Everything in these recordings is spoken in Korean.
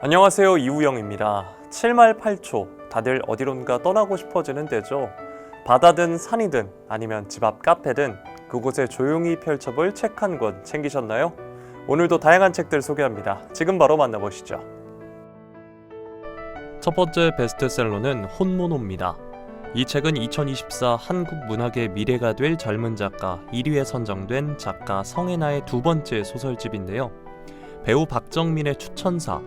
안녕하세요, 이우영입니다. 7말 8초, 다들 어디론가 떠나고 싶어지는 때죠. 바다든 산이든 아니면 집 앞 카페든 그곳에 조용히 펼쳐볼 책 한 권 챙기셨나요? 오늘도 다양한 책들 소개합니다. 지금 바로 만나보시죠. 첫 번째 베스트셀러는 혼모노입니다. 이 책은 2024 한국 문학의 미래가 될 젊은 작가 1위에 선정된 작가 성혜나의 두 번째 소설집인데요. 배우 박정민의 추천사,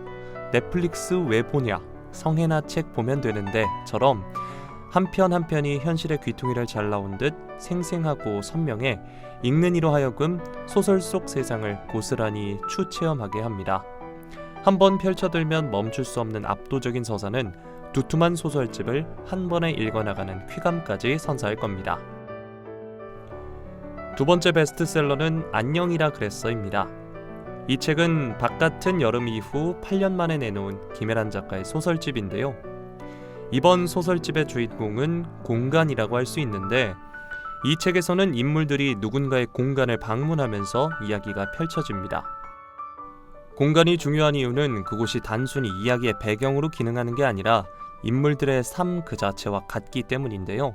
넷플릭스 왜 보냐, 성혜나 책 보면 되는데 처럼 한 편 한 편이 현실의 귀퉁이를 잘 나온 듯 생생하고 선명해 읽는 이로 하여금 소설 속 세상을 고스란히 추체험하게 합니다. 한번 펼쳐들면 멈출 수 없는 압도적인 서사는 두툼한 소설집을 한 번에 읽어나가는 쾌감까지 선사할 겁니다. 두 번째 베스트셀러는 안녕이라 그랬어입니다. 이 책은 바깥은 여름 이후 8년 만에 내놓은 김혜란 작가의 소설집인데요. 이번 소설집의 주인공은 공간이라고 할 수 있는데 이 책에서는 인물들이 누군가의 공간을 방문하면서 이야기가 펼쳐집니다. 공간이 중요한 이유는 그곳이 단순히 이야기의 배경으로 기능하는 게 아니라 인물들의 삶 그 자체와 같기 때문인데요.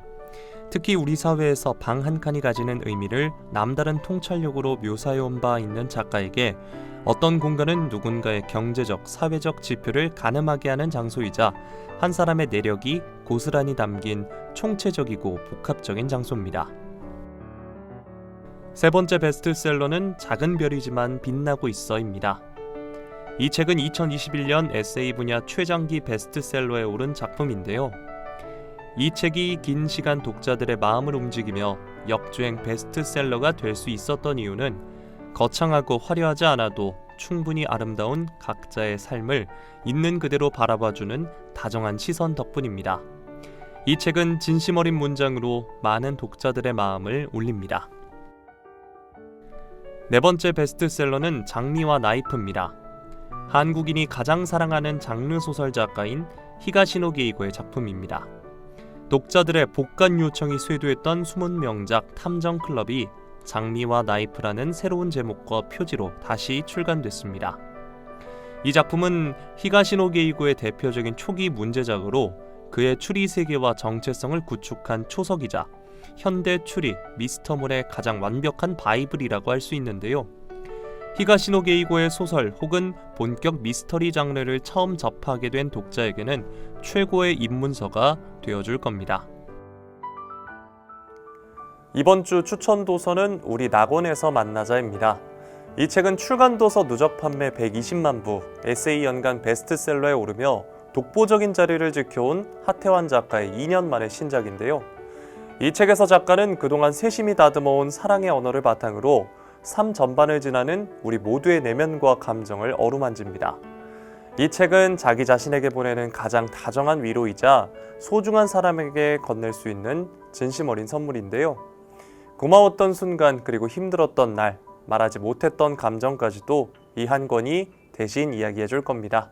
특히 우리 사회에서 방 한 칸이 가지는 의미를 남다른 통찰력으로 묘사해온 바 있는 작가에게 어떤 공간은 누군가의 경제적, 사회적 지표를 가늠하게 하는 장소이자 한 사람의 내력이 고스란히 담긴 총체적이고 복합적인 장소입니다. 세 번째 베스트셀러는 작은 별이지만 빛나고 있어입니다. 이 책은 2021년 에세이 분야 최장기 베스트셀러에 오른 작품인데요. 이 책이 긴 시간 독자들의 마음을 움직이며 역주행 베스트셀러가 될 수 있었던 이유는 거창하고 화려하지 않아도 충분히 아름다운 각자의 삶을 있는 그대로 바라봐주는 다정한 시선 덕분입니다. 이 책은 진심 어린 문장으로 많은 독자들의 마음을 울립니다. 네 번째 베스트셀러는 장미와 나이프입니다. 한국인이 가장 사랑하는 장르 소설 작가인 히가시노 게이고의 작품입니다. 독자들의 복간 요청이 쇄도했던 숨은 명작 탐정클럽이 장미와 나이프라는 새로운 제목과 표지로 다시 출간됐습니다. 이 작품은 히가시노 게이고의 대표적인 초기 문제작으로 그의 추리 세계와 정체성을 구축한 초석이자 현대 추리, 미스터물의 가장 완벽한 바이블이라고 할 수 있는데요. 히가시노 게이고의 소설 혹은 본격 미스터리 장르를 처음 접하게 된 독자에게는 최고의 입문서가 되어줄 겁니다. 이번 주 추천 도서는 우리 낙원에서 만나자입니다. 이 책은 출간 도서 누적 판매 120만 부, 에세이 연간 베스트셀러에 오르며 독보적인 자리를 지켜온 하태환 작가의 2년 만의 신작인데요. 이 책에서 작가는 그동안 세심히 다듬어온 사랑의 언어를 바탕으로 삶 전반을 지나는 우리 모두의 내면과 감정을 어루만집니다. 이 책은 자기 자신에게 보내는 가장 다정한 위로이자 소중한 사람에게 건넬 수 있는 진심 어린 선물인데요. 고마웠던 순간 그리고 힘들었던 날, 말하지 못했던 감정까지도 이 한 권이 대신 이야기해 줄 겁니다.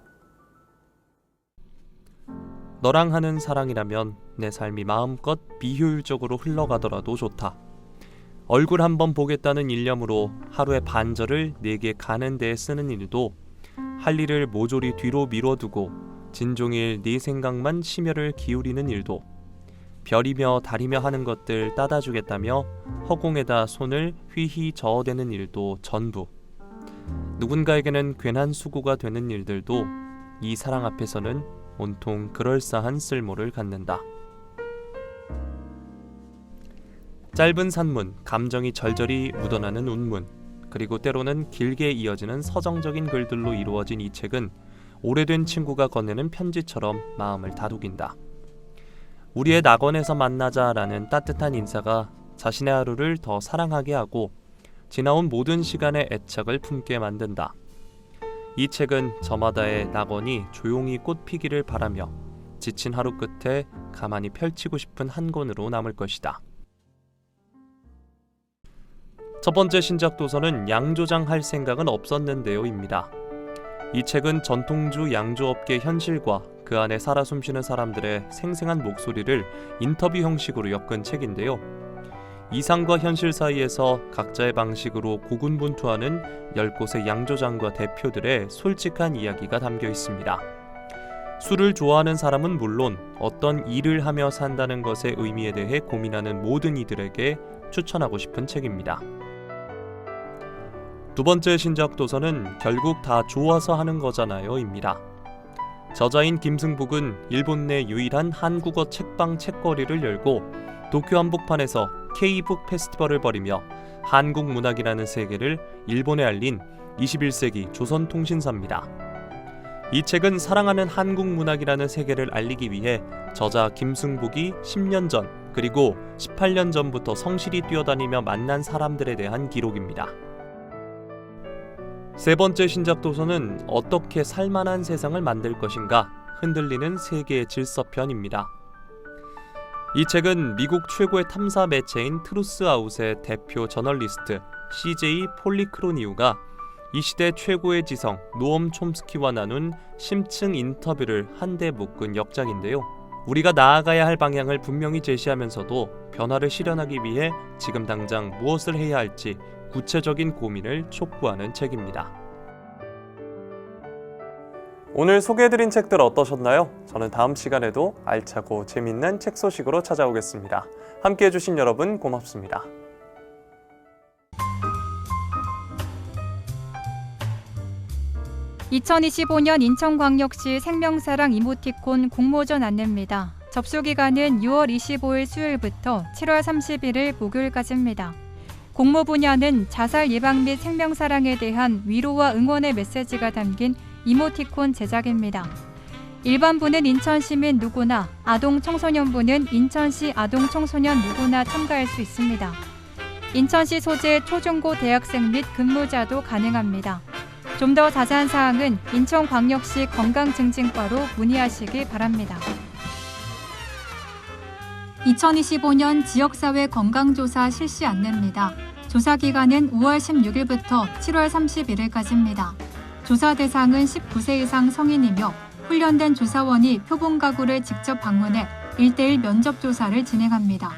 너랑 하는 사랑이라면 내 삶이 마음껏 비효율적으로 흘러가더라도 좋다. 얼굴 한번 보겠다는 일념으로 하루의 반절을 내게 가는 데에 쓰는 일도 할 일을 모조리 뒤로 미뤄두고 진종일 네 생각만 심혈을 기울이는 일도 별이며 달이며 하는 것들 따다 주겠다며 허공에다 손을 휘휘 저어대는 일도 전부 누군가에게는 괜한 수고가 되는 일들도 이 사랑 앞에서는 온통 그럴싸한 쓸모를 갖는다. 짧은 산문, 감정이 절절히 묻어나는 운문, 그리고 때로는 길게 이어지는 서정적인 글들로 이루어진 이 책은 오래된 친구가 건네는 편지처럼 마음을 다독인다. 우리의 낙원에서 만나자라는 따뜻한 인사가 자신의 하루를 더 사랑하게 하고 지나온 모든 시간의 애착을 품게 만든다. 이 책은 저마다의 낙원이 조용히 꽃피기를 바라며 지친 하루 끝에 가만히 펼치고 싶은 한 권으로 남을 것이다. 첫 번째 신작 도서는 양조장할 생각은 없었는데요입니다. 이 책은 전통주 양조업계 현실과 그 안에 살아 숨쉬는 사람들의 생생한 목소리를 인터뷰 형식으로 엮은 책인데요. 이상과 현실 사이에서 각자의 방식으로 고군분투하는 10곳의 양조장과 대표들의 솔직한 이야기가 담겨 있습니다. 술을 좋아하는 사람은 물론 어떤 일을 하며 산다는 것의 의미에 대해 고민하는 모든 이들에게 추천하고 싶은 책입니다. 두 번째 신작 도서는 결국 다 좋아서 하는 거잖아요입니다. 저자인 김승복은 일본 내 유일한 한국어 책방 책거리를 열고 도쿄 한복판에서 K북 페스티벌을 벌이며 한국 문학이라는 세계를 일본에 알린 21세기 조선통신사입니다. 이 책은 사랑하는 한국 문학이라는 세계를 알리기 위해 저자 김승복이 10년 전 그리고 18년 전부터 성실히 뛰어다니며 만난 사람들에 대한 기록입니다. 세 번째 신작 도서는 어떻게 살만한 세상을 만들 것인가 흔들리는 세계의 질서편입니다. 이 책은 미국 최고의 탐사 매체인 트루스아웃의 대표 저널리스트 CJ 폴리크로니우가 이 시대 최고의 지성 노엄 촘스키와 나눈 심층 인터뷰를 한데 묶은 역작인데요. 우리가 나아가야 할 방향을 분명히 제시하면서도 변화를 실현하기 위해 지금 당장 무엇을 해야 할지 구체적인 고민을 촉구하는 책입니다. 오늘 소개해드린 책들 어떠셨나요? 저는 다음 시간에도 알차고 재밌는 책 소식으로 찾아오겠습니다. 함께해 주신 여러분 고맙습니다. (2025년) 인천광역시 생명사랑 이모티콘 공모전 안내입니다. 접수 기간은 6월 25일 수요일부터 7월 31일 목요일까지입니다. 공모 분야는 자살 예방 및 생명사랑에 대한 위로와 응원의 메시지가 담긴 이모티콘 제작입니다. 일반부는 인천시민 누구나, 아동 청소년부는 인천시 아동 청소년 누구나 참가할 수 있습니다. 인천시 소재 초중고 대학생 및 근무자도 가능합니다. 좀 더 자세한 사항은 인천광역시 건강증진과로 문의하시기 바랍니다. 2025년 지역사회 건강조사 실시 안내입니다. 조사 기간은 5월 16일부터 7월 31일까지입니다. 조사 대상은 19세 이상 성인이며 훈련된 조사원이 표본 가구를 직접 방문해 1:1 면접 조사를 진행합니다.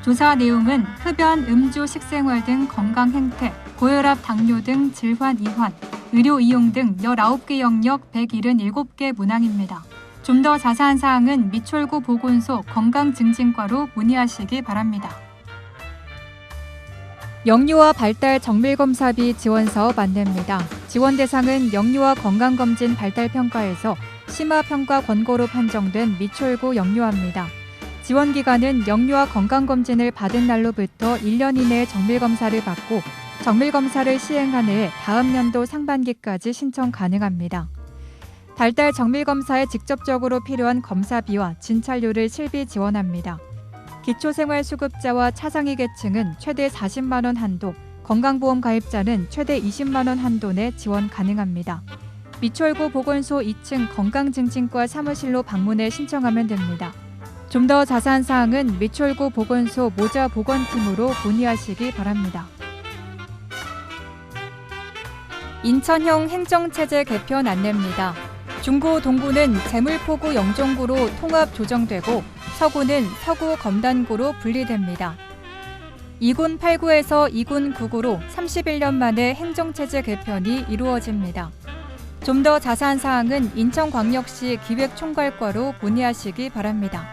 조사 내용은 흡연, 음주, 식생활 등 건강 행태, 고혈압, 당뇨 등 질환 이환, 의료 이용 등 19개 영역 177개 문항입니다. 좀 더 자세한 사항은 미추홀구 보건소 건강증진과로 문의하시기 바랍니다. 영유아 발달 정밀검사비 지원사업 안내입니다. 지원 대상은 영유아 건강검진 발달평가에서 심화평가 권고로 판정된 미추홀구 영유아입니다. 지원 기간은 영유아 건강검진을 받은 날로부터 1년 이내에 정밀검사를 받고 정밀검사를 시행한 해에 다음 연도 상반기까지 신청 가능합니다. 발달 정밀검사에 직접적으로 필요한 검사비와 진찰료를 실비 지원합니다. 기초생활수급자와 차상위 계층은 최대 40만 원 한도, 건강보험 가입자는 최대 20만 원 한도 내 지원 가능합니다. 미추홀구 보건소 2층 건강증진과 사무실로 방문해 신청하면 됩니다. 좀 더 자세한 사항은 미추홀구 보건소 모자보건팀으로 문의하시기 바랍니다. 인천형 행정체제 개편 안내입니다. 중구 동구는 제물포구 영종구로 통합 조정되고 서구는 서구 검단구로 분리됩니다. 2군 8구에서 2군 9구로 31년 만에 행정체제 개편이 이루어집니다. 좀 더 자세한 사항은 인천광역시 기획총괄과로 문의하시기 바랍니다.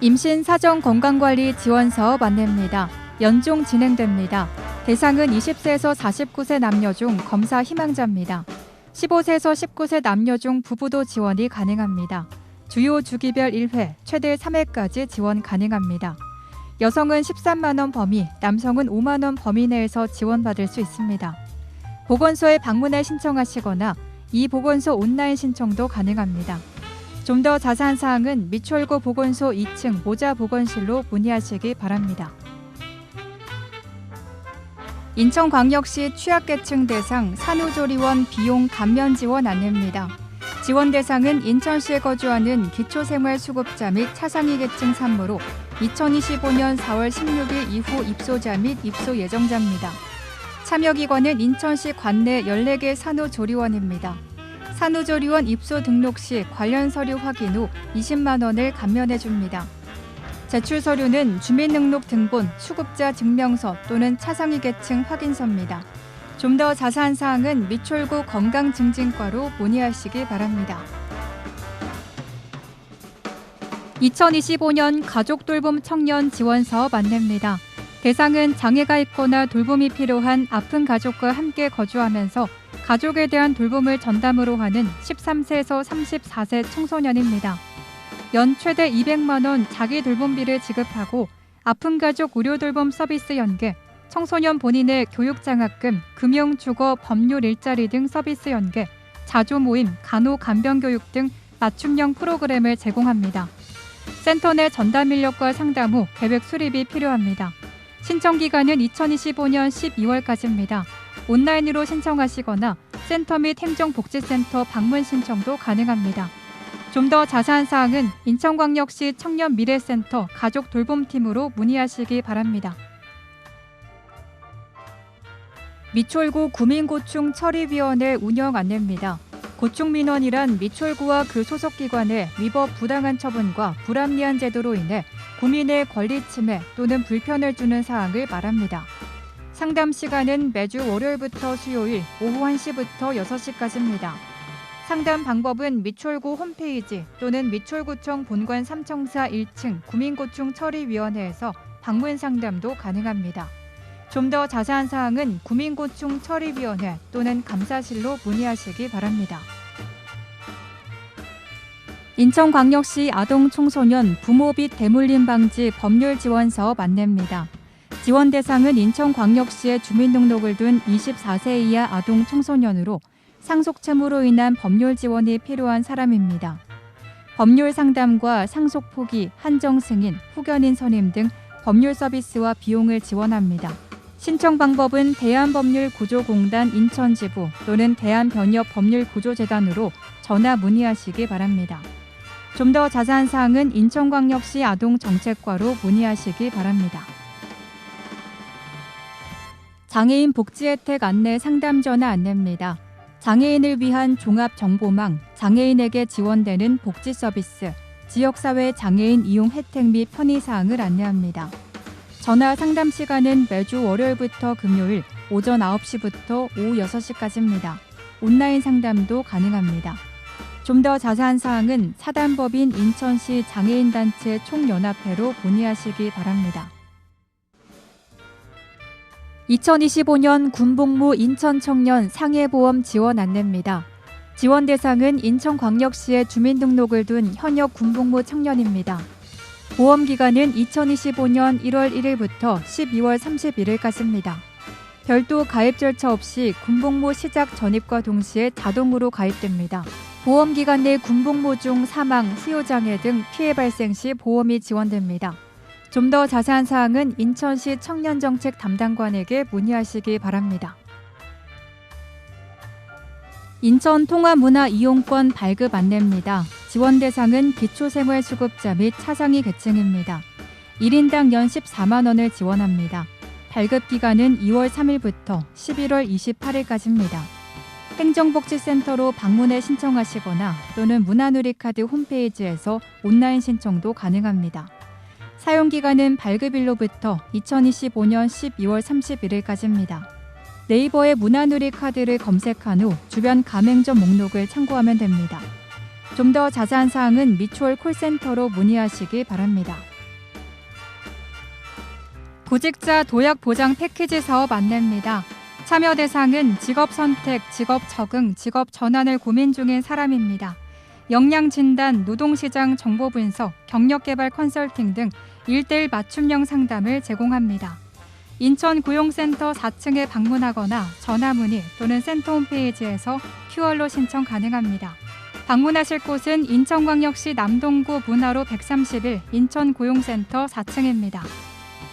임신 사정 건강관리 지원 사업 안내입니다. 연중 진행됩니다. 대상은 20세에서 49세 남녀 중 검사 희망자입니다. 15세에서 19세 남녀 중 부부도 지원이 가능합니다. 주요 주기별 1회, 최대 3회까지 지원 가능합니다. 여성은 13만 원 범위, 남성은 5만 원 범위 내에서 지원받을 수 있습니다. 보건소에 방문해 신청하시거나 이 보건소 온라인 신청도 가능합니다. 좀 더 자세한 사항은 미추홀구 보건소 2층 모자보건실로 문의하시기 바랍니다. 인천광역시 취약계층 대상 산후조리원 비용 감면 지원 안내입니다. 지원 대상은 인천시에 거주하는 기초생활수급자 및 차상위 계층 산모로 2025년 4월 16일 이후 입소자 및 입소 예정자입니다. 참여기관은 인천시 관내 14개 산후조리원입니다. 산후조리원 입소 등록 시 관련 서류 확인 후 20만 원을 감면해 줍니다. 제출 서류는 주민등록 등본, 수급자 증명서 또는 차상위 계층 확인서입니다. 좀 더 자세한 사항은 미추홀구 건강증진과로 문의하시기 바랍니다. 2025년 가족돌봄 청년 지원사업 안내입니다. 대상은 장애가 있거나 돌봄이 필요한 아픈 가족과 함께 거주하면서 가족에 대한 돌봄을 전담으로 하는 13세에서 34세 청소년입니다. 연 최대 200만 원 자기 돌봄비를 지급하고 아픈 가족 의료 돌봄 서비스 연계, 청소년 본인의 교육장학금, 금융, 주거, 법률 일자리 등 서비스 연계, 자조 모임, 간호, 간병교육 등 맞춤형 프로그램을 제공합니다. 센터 내 전담 인력과 상담 후 계획 수립이 필요합니다. 신청 기간은 2025년 12월까지입니다. 온라인으로 신청하시거나 센터 및 행정복지센터 방문 신청도 가능합니다. 좀 더 자세한 사항은 인천광역시 청년미래센터 가족돌봄팀으로 문의하시기 바랍니다. 미추홀구 구민고충 처리위원회 운영 안내입니다. 고충민원이란 미추홀구와 그 소속기관의 위법 부당한 처분과 불합리한 제도로 인해 구민의 권리 침해 또는 불편을 주는 사항을 말합니다. 상담 시간은 매주 월요일부터 수요일 오후 1시부터 6시까지입니다. 상담 방법은 미추홀구 홈페이지 또는 미추홀구청 본관 3청사 1층 구민고충 처리위원회에서 방문 상담도 가능합니다. 좀 더 자세한 사항은 구민고충 처리위원회 또는 감사실로 문의하시기 바랍니다. 인천광역시 아동청소년 부모 빚 대물림 방지 법률 지원 사업 안내입니다. 지원 대상은 인천광역시에 주민등록을 둔 24세 이하 아동 청소년으로 상속채무로 인한 법률 지원이 필요한 사람입니다. 법률 상담과 상속 포기, 한정 승인, 후견인 선임 등 법률 서비스와 비용을 지원합니다. 신청 방법은 대한법률구조공단 인천지부 또는 대한변협법률구조재단으로 전화 문의하시기 바랍니다. 좀 더 자세한 사항은 인천광역시 아동정책과로 문의하시기 바랍니다. 장애인 복지혜택 안내 상담 전화 안내입니다. 장애인을 위한 종합정보망, 장애인에게 지원되는 복지 서비스, 지역사회 장애인 이용 혜택 및 편의사항을 안내합니다. 전화 상담 시간은 매주 월요일부터 금요일 오전 9시부터 오후 6시까지입니다. 온라인 상담도 가능합니다. 좀 더 자세한 사항은 사단법인 인천시 장애인단체 총연합회로 문의하시기 바랍니다. 2025년 군복무 인천청년 상해보험 지원 안내입니다. 지원 대상은 인천광역시에 주민등록을 둔 현역 군복무 청년입니다. 보험 기간은 2025년 1월 1일부터 12월 31일까지입니다. 별도 가입 절차 없이 군복무 시작 전입과 동시에 자동으로 가입됩니다. 보험 기간 내 군복무 중 사망, 후유장애 등 피해 발생 시 보험이 지원됩니다. 좀 더 자세한 사항은 인천시 청년정책 담당관에게 문의하시기 바랍니다. 인천 통합문화이용권 발급 안내입니다. 지원 대상은 기초생활수급자 및 차상위 계층입니다. 1인당 연 14만 원을 지원합니다. 발급 기간은 2월 3일부터 11월 28일까지입니다. 행정복지센터로 방문해 신청하시거나 또는 문화누리카드 홈페이지에서 온라인 신청도 가능합니다. 사용기간은 발급일로부터 2025년 12월 31일까지입니다. 네이버에 문화누리카드를 검색한 후 주변 가맹점 목록을 참고하면 됩니다. 좀 더 자세한 사항은 미추홀 콜센터로 문의하시기 바랍니다. 구직자 도약 보장 패키지 사업 안내입니다. 참여 대상은 직업 선택, 직업 적응, 직업 전환을 고민 중인 사람입니다. 역량 진단, 노동시장 정보 분석, 경력개발 컨설팅 등 1:1 맞춤형 상담을 제공합니다. 인천고용센터 4층에 방문하거나 전화문의 또는 센터 홈페이지에서 QR로 신청 가능합니다. 방문하실 곳은 인천광역시 남동구 문화로 131 인천고용센터 4층입니다.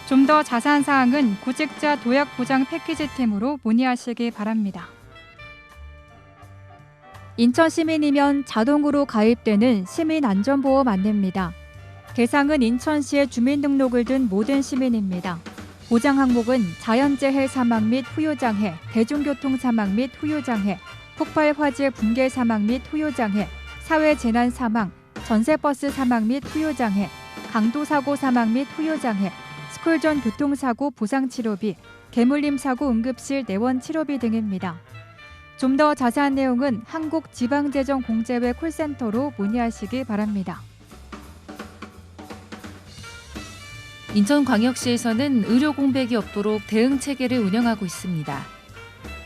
좀 더 자세한 사항은 구직자 도약 보장 패키지 팀으로 문의하시기 바랍니다. 인천 시민이면 자동으로 가입되는 시민안전보험 안내입니다. 대상은 인천시에 주민등록을 둔 모든 시민입니다. 보장 항목은 자연재해 사망 및 후유장해, 대중교통 사망 및 후유장해, 폭발 화재 붕괴 사망 및 후유장해, 사회재난 사망, 전세버스 사망 및 후유장해, 강도사고 사망 및 후유장해, 스쿨존 교통사고 보상치료비, 개물림 사고 응급실 내원 치료비 등입니다. 좀 더 자세한 내용은 한국지방재정공제회 콜센터로 문의하시기 바랍니다. 인천광역시에서는 의료 공백이 없도록 대응 체계를 운영하고 있습니다.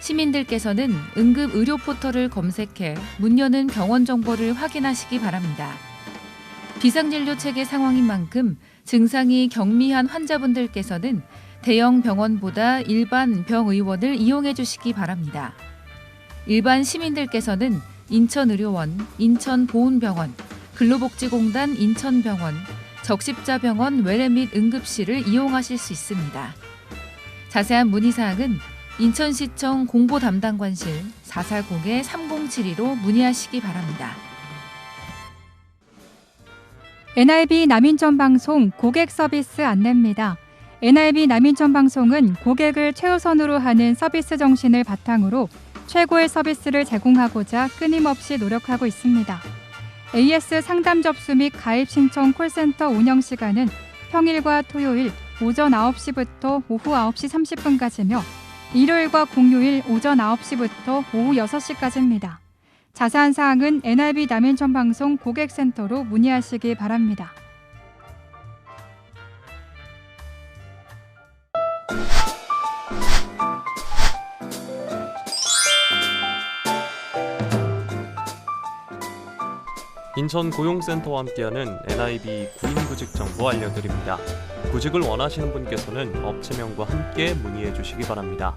시민들께서는 응급 의료 포털을 검색해 문 여는 병원 정보를 확인하시기 바랍니다. 비상진료 체계 상황인 만큼 증상이 경미한 환자분들께서는 대형 병원보다 일반 병의원을 이용해 주시기 바랍니다. 일반 시민들께서는 인천의료원, 인천보훈병원, 근로복지공단 인천병원, 적십자병원 외래 및 응급실을 이용하실 수 있습니다. 자세한 문의사항은 인천시청 공보담당관실 440-3072로 문의하시기 바랍니다. NIB 남인천 방송 고객 서비스 안내입니다. NIB 남인천 방송은 고객을 최우선으로 하는 서비스 정신을 바탕으로 최고의 서비스를 제공하고자 끊임없이 노력하고 있습니다. AS 상담 접수 및 가입 신청 콜센터 운영 시간은 평일과 토요일 오전 9시부터 오후 9시 30분까지며 일요일과 공휴일 오전 9시부터 오후 6시까지입니다. 자세한 사항은 NIB 남인천 방송 고객센터로 문의하시기 바랍니다. 인천 고용센터와 함께하는 NIB 구인구직 정보 알려드립니다. 구직을 원하시는 분께서는 업체명과 함께 문의해 주시기 바랍니다.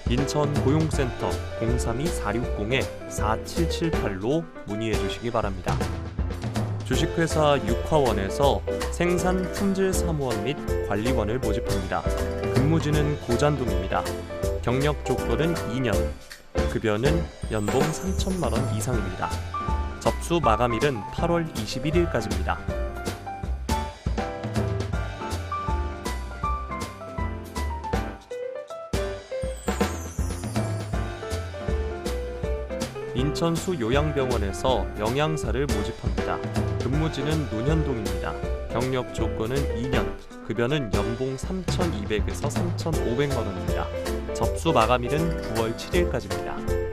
인천 고용센터 032-460-4778로 문의해 주시기 바랍니다. 주식회사 육화원에서 생산 품질 사무원 및 관리원을 모집합니다. 근무지는 고잔동입니다. 경력 조건은 2년, 급여는 연봉 3천만 원 이상입니다. 접수 마감일은 8월 21일까지입니다. 인천수 요양병원에서 영양사를 모집합니다. 근무지는 논현동입니다. 경력 조건은 2년, 급여는 연봉 3,200에서 3,500만 원입니다. 접수 마감일은 9월 7일까지입니다.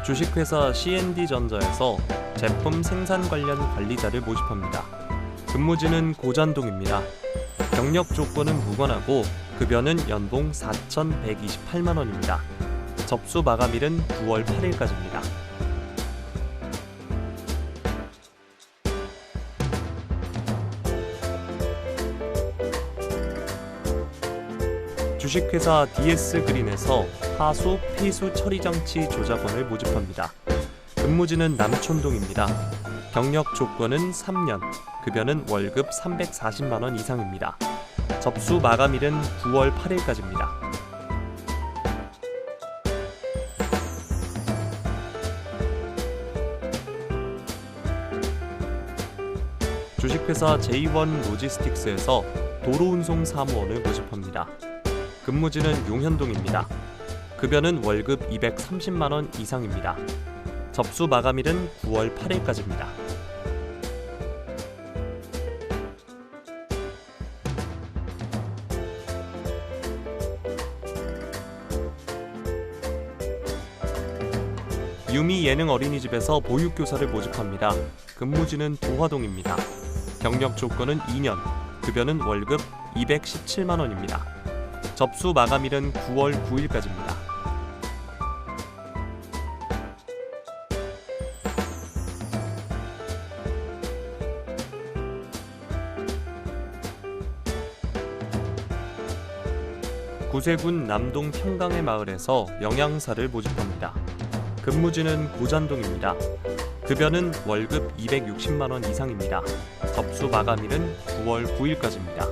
주식회사 C&D전자에서 제품 생산 관련 관리자를 모집합니다. 근무지는 고잔동입니다. 경력 조건은 무관하고 급여는 연봉 4,128만 원입니다. 접수 마감일은 9월 8일까지입니다. 주식회사 DS그린에서 하수 폐수 처리 장치 조작원을 모집합니다. 근무지는 남촌동입니다. 경력 조건은 3년, 급여는 월급 340만 원 이상입니다. 접수 마감일은 9월 8일까지입니다. 주식회사 J1 로지스틱스에서 도로운송 사무원을 모집합니다. 근무지는 용현동입니다. 급여는 월급 230만 원 이상입니다. 접수 마감일은 9월 8일까지입니다. 유미 예능 어린이집에서 보육교사를 모집합니다. 근무지는 도화동입니다. 경력 조건은 2년, 급여는 월급 217만 원입니다. 접수 마감일은 9월 9일까지입니다. 구세군 남동 평강의 마을에서 영양사를 모집합니다. 근무지는 고잔동입니다. 급여는 월급 260만 원 이상입니다. 접수 마감일은 9월 9일까지입니다.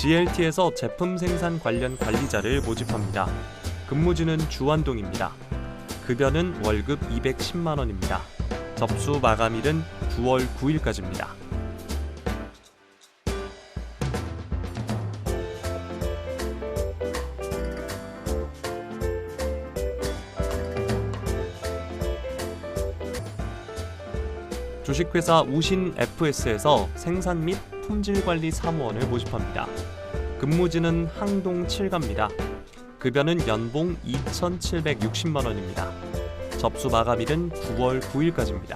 GLT에서 제품 생산 관련 관리자를 모집합니다. 근무지는 주완동입니다. 급여는 월급 210만 원입니다. 접수 마감일은 9월 9일까지입니다. 주식회사 우신 FS에서 생산 및 품질관리 사무원을 모집합니다. 근무지는 항동 7가입니다. 급여는 연봉 2,760만 원입니다. 접수 마감일은 9월 9일까지입니다.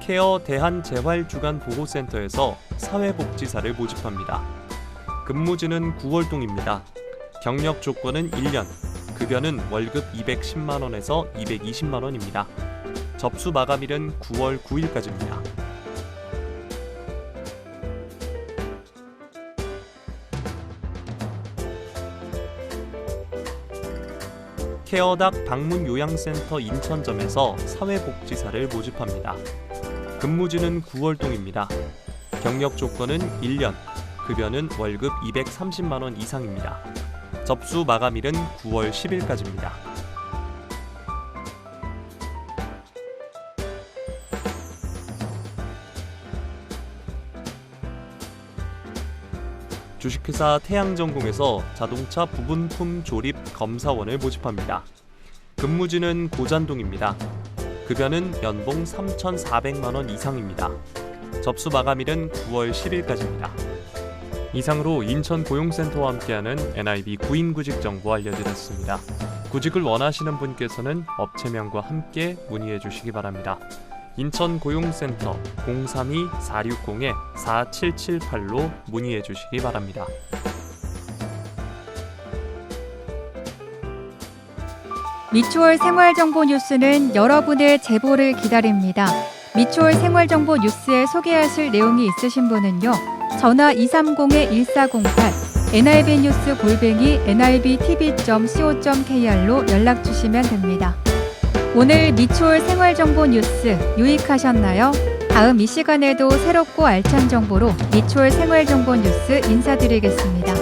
케어 대한재활주간보호센터에서 사회복지사를 모집합니다. 근무지는 9월동입니다. 경력 조건은 1년, 급여는 월급 210만 원에서 220만 원입니다. 접수 마감일은 9월 9일까지입니다. 케어닥 방문요양센터 인천점에서 사회복지사를 모집합니다. 근무지는 9월동입니다. 경력 조건은 1년, 급여는 월급 230만 원 이상입니다. 접수 마감일은 9월 10일까지입니다. 주식회사 태양전공에서 자동차 부분품 조립 검사원을 모집합니다. 근무지는 고잔동입니다. 급여는 연봉 3,400만 원 이상입니다. 접수 마감일은 9월 10일까지입니다. 이상으로 인천고용센터와 함께하는 NIB 구인구직 정보 알려드렸습니다. 구직을 원하시는 분께서는 업체명과 함께 문의해 주시기 바랍니다. 인천고용센터 032-460-4778로 문의해 주시기 바랍니다. 미추홀 생활정보 뉴스는 여러분의 제보를 기다립니다. 미추홀 생활정보 뉴스에 소개하실 내용이 있으신 분은요. 전화 230-1408 nibnews@nibtv.co.kr로 연락 주시면 됩니다. 오늘 미추홀 생활정보 뉴스 유익하셨나요? 다음 이 시간에도 새롭고 알찬 정보로 미추홀 생활정보 뉴스 인사드리겠습니다.